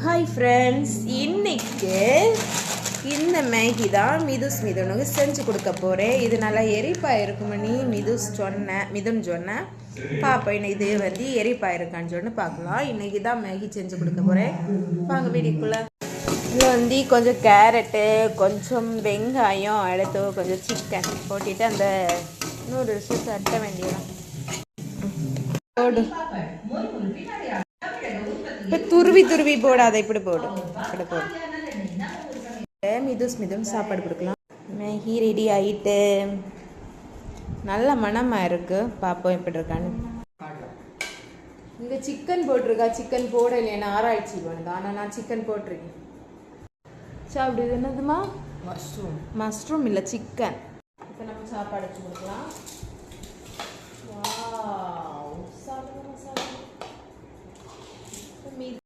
Hi friends, இன்னைக்கு இந்த Maggi தான் மிதுனுக்கு செஞ்சு கொடுக்க போகிறேன். இது நல்லா எரிப்பாக இருக்குமணி மிதுன் சொன்னேன். பாப்பா இன்னைக்கு இது வந்து எரிப்பாக இருக்கான்னு சொன்னு பார்க்கலாம். இன்னைக்கு தான் மேகி செஞ்சு கொடுக்க போகிறேன். வாங்க வீடியோக்குள்ளே. இதில் வந்து கொஞ்சம் கேரட்டு, கொஞ்சம் வெங்காயம் எடுத்து கொஞ்சம் சிக்கன் போட்டுட்டு அந்த நூடுல்ஸு தட்ட வேண்டியதான். போடு, இப்போ துருவி போடாத, இப்படி போடு. மிதுன் சாப்பாடு கொடுக்கலாம். மேகி ரெடி ஆகிட்டு நல்ல மனமாக இருக்குது. பார்ப்போம் எப்படி இருக்கான்னு. இங்கே சிக்கன் போட்டிருக்கா. சிக்கன் போடலையே, ஆராய்ச்சி பண்ணுது. ஆனால் நான் சிக்கன் போட்டிருக்கேன். சாப்பிடுது என்னதுமா? மஷ்ரூம் இல்லை, சிக்கன். இப்போ நம்ம சாப்பாடு வச்சு கொடுக்கலாம்.